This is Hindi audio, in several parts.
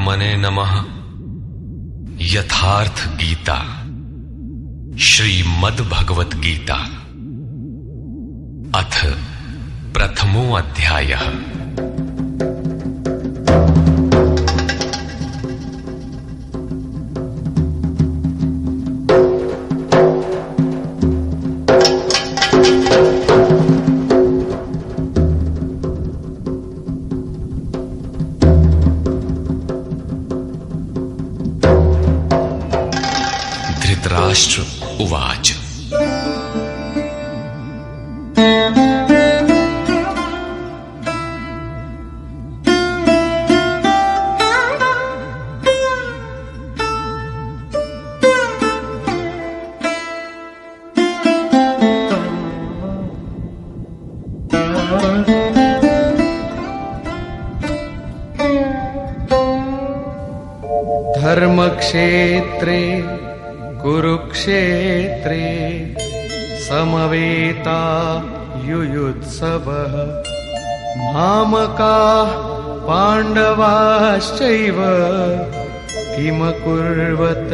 परमात्मने नमः। यथार्थ गीता श्रीमद् भगवत गीता अथ प्रथमो अध्यायः। धृतराष्ट्र उवाच। धर्मक्षेत्रे कुरुक्षेत्रे समवेता युयुत्सवः मामकाः पाण्डवाश्चैव किमकुर्वत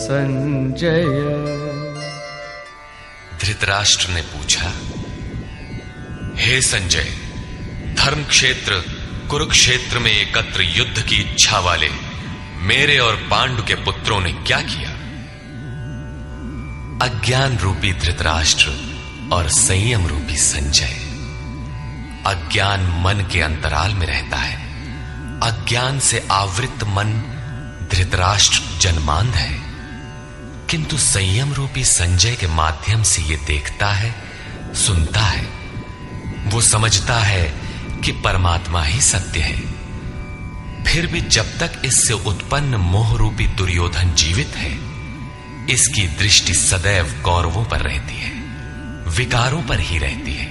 संजय। धृतराष्ट्र ने पूछा, हे संजय, धर्म क्षेत्र कुरुक्षेत्र में एकत्र युद्ध की इच्छा वाले मेरे और पांडु के पुत्रों ने क्या किया? अज्ञान रूपी धृतराष्ट्र और संयम रूपी संजय। अज्ञान मन के अंतराल में रहता है। अज्ञान से आवृत मन धृतराष्ट्र जन्मांध है, किंतु संयम रूपी संजय के माध्यम से यह देखता है, सुनता है। वो समझता है कि परमात्मा ही सत्य है। फिर भी जब तक इससे उत्पन्न मोह रूपी दुर्योधन जीवित है, इसकी दृष्टि सदैव कौरवों पर रहती है, विकारों पर ही रहती है।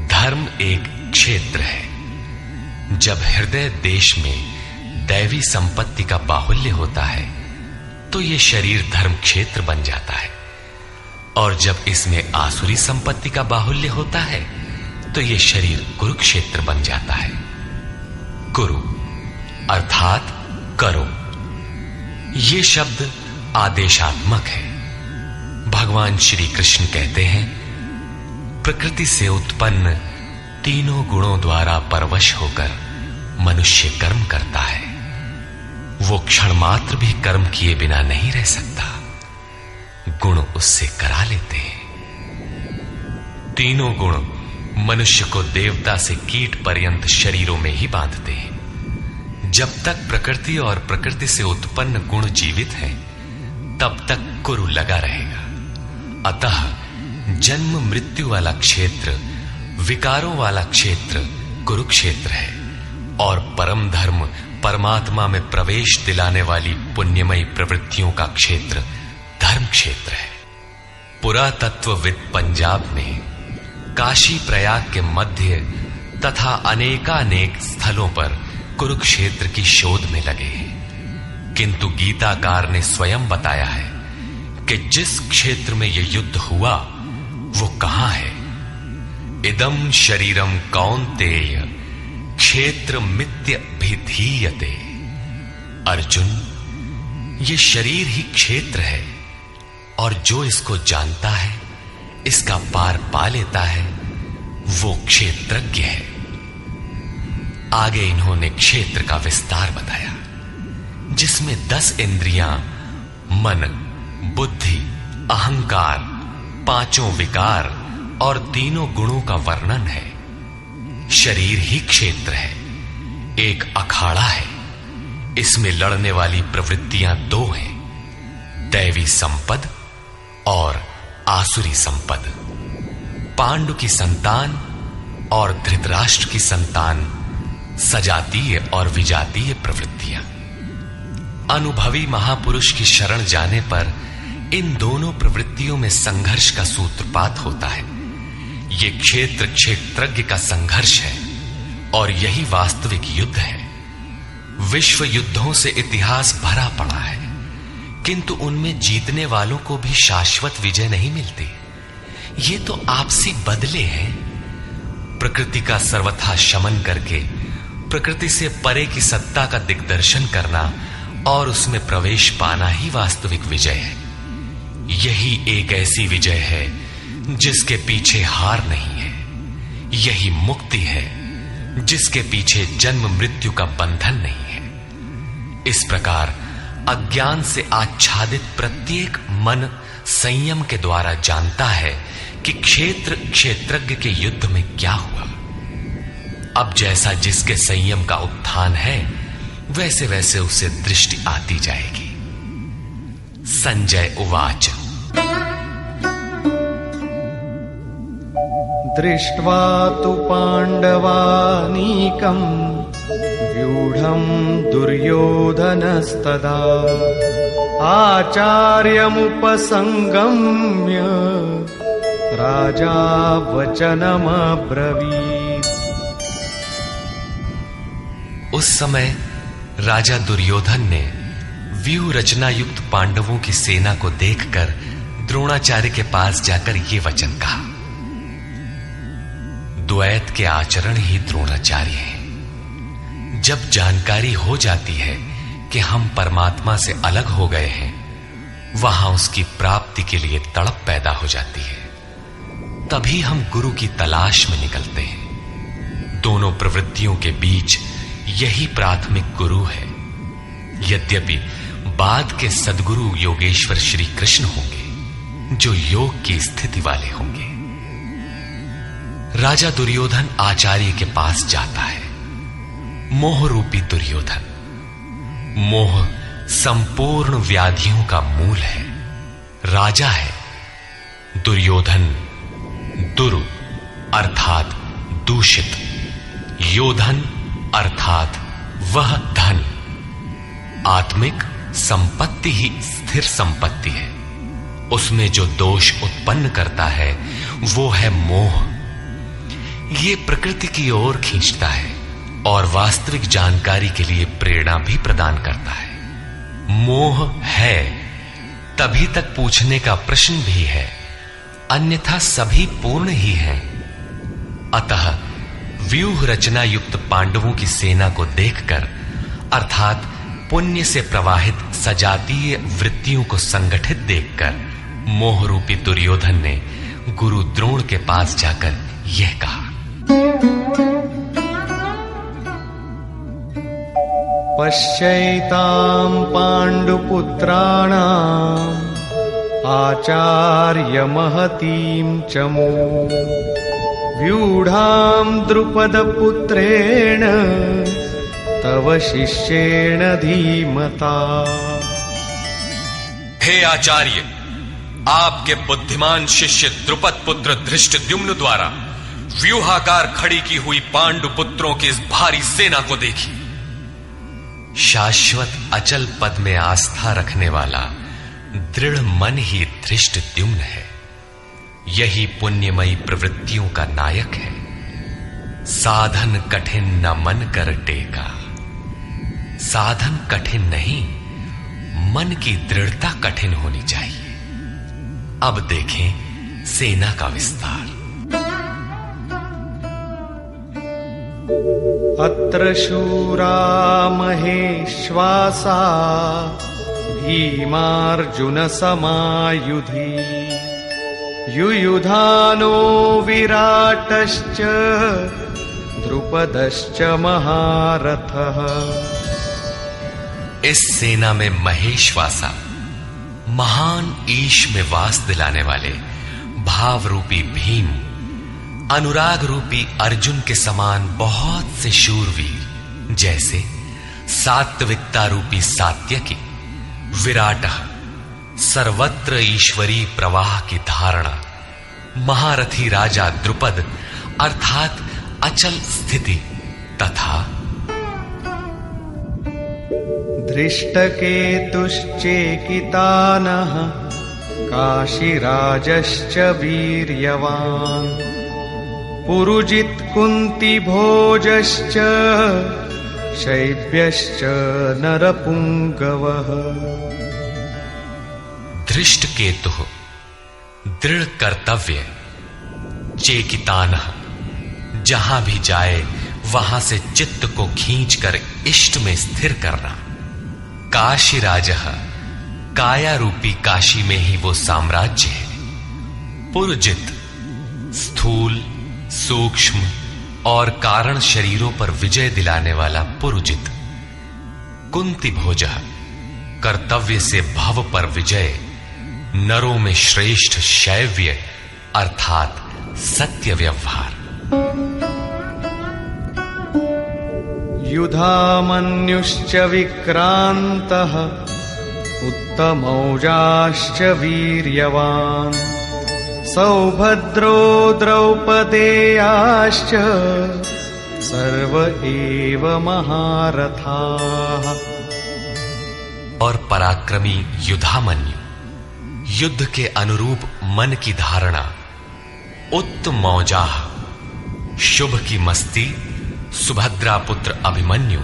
धर्म एक क्षेत्र है। जब हृदय देश में दैवी संपत्ति का बाहुल्य होता है तो यह शरीर धर्म क्षेत्र बन जाता है, और जब इसमें आसुरी संपत्ति का बाहुल्य होता है तो यह शरीर कुरुक्षेत्र बन जाता है। कुरु अर्थात करो। ये शब्द आदेशात्मक है। भगवान श्री कृष्ण कहते हैं, प्रकृति से उत्पन्न तीनों गुणों द्वारा परवश होकर मनुष्य कर्म करता है। वो क्षण मात्र भी कर्म किए बिना नहीं रह सकता। गुण उससे करा लेते हैं। तीनों गुण मनुष्य को देवता से कीट पर्यंत शरीरों में ही बांधते हैं। जब तक प्रकृति और प्रकृति से उत्पन्न गुण जीवित हैं, तब तक कुरु लगा रहेगा। अतः जन्म मृत्यु वाला क्षेत्र, विकारों वाला क्षेत्र कुरुक्षेत्र है, और परम धर्म परमात्मा में प्रवेश दिलाने वाली पुण्यमयी प्रवृत्तियों का क्षेत्र धर्म क्षेत्र है। पुरातत्वविद पंजाब में काशी प्रयाग के मध्य तथा अनेकानेक स्थलों पर कुरुक्षेत्र की शोध में लगे हैं, किंतु गीताकार ने स्वयं बताया है कि जिस क्षेत्र में यह युद्ध हुआ वो कहां है। इदम शरीरम कौन्तेय क्षेत्र मित्यभिधीयते। अर्जुन, ये शरीर ही क्षेत्र है, और जो इसको जानता है, इसका पार पा लेता है, वो क्षेत्रज्ञ है। आगे इन्होंने क्षेत्र का विस्तार बताया, जिसमें 10 इंद्रियां, मन, बुद्धि, अहंकार, 5 विकार और 3 गुणों का वर्णन है। शरीर ही क्षेत्र है, एक अखाड़ा है। इसमें लड़ने वाली प्रवृत्तियां 2 हैं, दैवी संपद और आसुरी संपद। पांडु की संतान और धृतराष्ट्र की संतान सजातीय और विजातीय प्रवृत्तियां। अनुभवी महापुरुष की शरण जाने पर इन दोनों प्रवृत्तियों में संघर्ष का सूत्रपात होता है। यह क्षेत्र क्षेत्रज्ञ का संघर्ष है, और यही वास्तविक युद्ध है। विश्व युद्धों से इतिहास भरा पड़ा है, किंतु उनमें जीतने वालों को भी शाश्वत विजय नहीं मिलती। ये तो आपसी बदले हैं। प्रकृति का सर्वथा शमन करके प्रकृति से परे की सत्ता का दिग्दर्शन करना और उसमें प्रवेश पाना ही वास्तविक विजय है। यही एक ऐसी विजय है जिसके पीछे हार नहीं है। यही मुक्ति है जिसके पीछे जन्म मृत्यु का बंधन नहीं है। इस प्रकार अज्ञान से आच्छादित प्रत्येक मन संयम के द्वारा जानता है कि क्षेत्र क्षेत्रज्ञ के युद्ध में क्या हुआ। अब जैसा जिसके संयम का उत्थान है, वैसे वैसे उसे दृष्टि आती जाएगी। संजय उवाच। दृष्ट्वा तु पाण्डवानीकं व्यूढं दुर्योधनस्तदा आचार्यमुपसंगम्य राजा वचनमब्रवीत्। उस समय राजा दुर्योधन ने व्यूह रचना युक्त पांडवों की सेना को देखकर द्रोणाचार्य के पास जाकर ये वचन कहा। द्वैत के आचरण ही द्रोणाचार्य हैं। जब जानकारी हो जाती है कि हम परमात्मा से अलग हो गए हैं, वहां उसकी प्राप्ति के लिए तड़प पैदा हो जाती है। तभी हम गुरु की तलाश में निकलते हैं। दोनों प्रवृत्तियों के बीच यही प्राथमिक गुरु है। यद्यपि बाद के सद्गुरु योगेश्वर श्री कृष्ण होंगे, जो योग की स्थिति वाले होंगे। राजा दुर्योधन आचार्य के पास जाता है। मोह रूपी दुर्योधन। मोह संपूर्ण व्याधियों का मूल है। राजा है। दुर्योधन दुरु अर्थात दूषित, योधन अर्थात वह धन। आत्मिक संपत्ति ही स्थिर संपत्ति है। उसमें जो दोष उत्पन्न करता है वो है मोह। ये प्रकृति की ओर खींचता है और वास्तविक जानकारी के लिए प्रेरणा भी प्रदान करता है। मोह है तभी तक पूछने का प्रश्न भी है, अन्यथा सभी पूर्ण ही हैं। अतः व्यूह रचना युक्त पांडवों की सेना को देखकर, अर्थात पुण्य से प्रवाहित सजातीय वृत्तियों को संगठित देखकर, मोह रूपी दुर्योधन ने गुरु द्रोण के पास जाकर यह कहा। पश्यैतां पाण्डुपुत्राणाम् आचार्य महतीं चमू व्यूढां द्रुपदपुत्रेण तव शिष्येण धीमता। हे आचार्य, आपके बुद्धिमान शिष्य द्रुपद पुत्र धृष्टद्युम्न द्वारा व्यूहाकार खड़ी की हुई पांडु पुत्रों की इस भारी सेना को देखिए। शाश्वत अचल पद में आस्था रखने वाला दृढ़ मन ही धृष्टद्युम्न है। यही पुण्यमयी प्रवृत्तियों का नायक है। साधन कठिन न मन कर टेका। साधन कठिन नहीं, मन की दृढ़ता कठिन होनी चाहिए। अब देखें सेना का विस्तार। अत्र शूरा महेश्वासा भीमार्जुन समायुधि युयुधानो विराटश्च द्रुपदश्च महारथः। इस सेना में महेश्वासा, महान ईश में वास दिलाने वाले भाव रूपी भीम, अनुराग रूपी अर्जुन के समान बहुत से शूरवीर, जैसे सात्विकता रूपी सात्यकी, विराट सर्वत्र ईश्वरी प्रवाह की धारणा, महारथी राजा द्रुपद अर्थात अचल स्थिति, तथा धृष्टकेतुश्चेकितानः काशीराजश्च वीर्यवान् पुरुजित् कुन्तिभोजश्च शैब्यश्च नरपुंगवः। धृष्टकेतु दृढ़ कर्तव्य, चेकितानः जहां भी जाए वहां से चित्त को खींचकर इष्ट में स्थिर करना। काशी राजः, काया रूपी काशी में ही वो साम्राज्य है। पुरजित, स्थूल, सूक्ष्म और कारण शरीरों पर विजय दिलाने वाला पुरजित। कुंती भोजः, कर्तव्य से भव पर विजय, नरों में श्रेष्ठ शैव्य अर्थात सत्य व्यवहार। युधामन्युश्च विक्रान्तः, उत्तमौजाश्च वीर्यवान्, सौभद्रो द्रौपदेयाश्च सर्व एव महारथाः। और पराक्रमी युधामन्यु, युद्ध के अनुरूप मन की धारणा, उत्तमौजाः, शुभ की मस्ती, सुभद्रा पुत्र अभिमन्यु।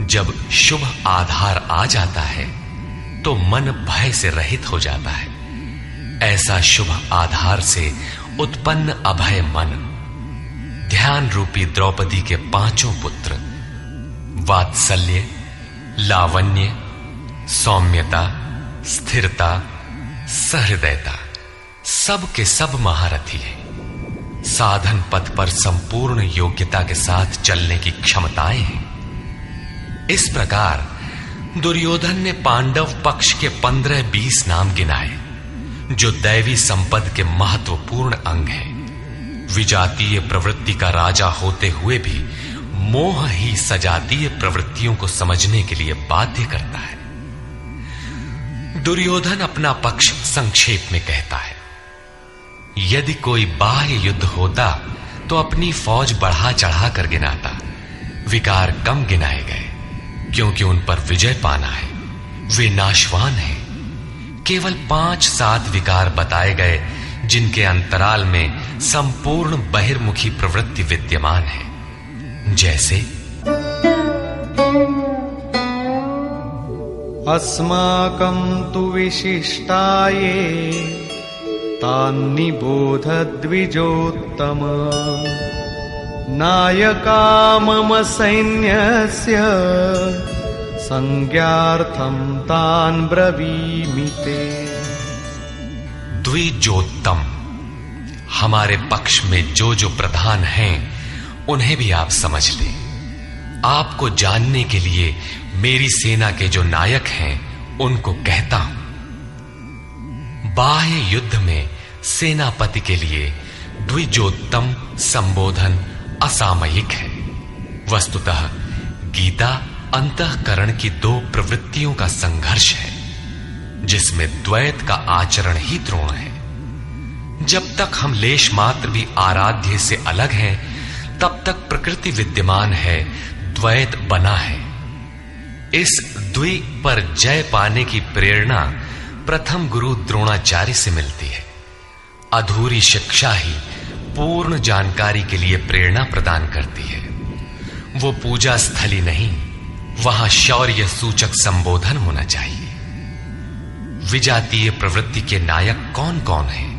जब शुभ आधार आ जाता है तो मन भय से रहित हो जाता है। ऐसा शुभ आधार से उत्पन्न अभय मन, ध्यान रूपी द्रौपदी के पांचों पुत्र, वात्सल्य, लावण्य, सौम्यता, स्थिरता, सहृदयता, सब के सब महारथी है। साधन पथ पर संपूर्ण योग्यता के साथ चलने की क्षमताएं हैं। इस प्रकार दुर्योधन ने पांडव पक्ष के 15-20 नाम गिनाए, जो दैवी संपद के महत्वपूर्ण अंग हैं। विजातीय प्रवृत्ति का राजा होते हुए भी मोह ही सजातीय प्रवृत्तियों को समझने के लिए बाध्य करता है। दुर्योधन अपना पक्ष संक्षेप में कहता है, यदि कोई बाह्य युद्ध होता तो अपनी फौज बढ़ा चढ़ा कर गिनाता। विकार कम गिनाए गए, क्योंकि उन पर विजय पाना है। वे नाशवान हैं। केवल 5-7 विकार बताए गए, जिनके अंतराल में संपूर्ण बहिर्मुखी प्रवृत्ति विद्यमान है। जैसे अस्माकं तु विशिष्टाये तान्निबोध द्विजोत्तम, नायका मम सैन्यस्य संज्ञार्थं तान् ब्रवीमि ते। द्विजोत्तम, हमारे पक्ष में जो जो प्रधान हैं उन्हें भी आप समझ लें। आपको जानने के लिए मेरी सेना के जो नायक हैं उनको कहता हूं। बाह्य युद्ध में सेनापति के लिए द्विजोत्तम संबोधन असामयिक है। वस्तुतः गीता अंतःकरण की 2 प्रवृत्तियों का संघर्ष है, जिसमें द्वैत का आचरण ही द्रोण है। जब तक हम लेश मात्र भी आराध्य से अलग हैं, तब तक प्रकृति विद्यमान है, द्वैत बना है। इस द्वि पर जय पाने की प्रेरणा प्रथम गुरु द्रोणाचार्य से मिलती है। अधूरी शिक्षा ही पूर्ण जानकारी के लिए प्रेरणा प्रदान करती है। वो पूजा स्थली नहीं, वहां शौर्य सूचक संबोधन होना चाहिए। विजातीय प्रवृत्ति के नायक कौन कौन हैं?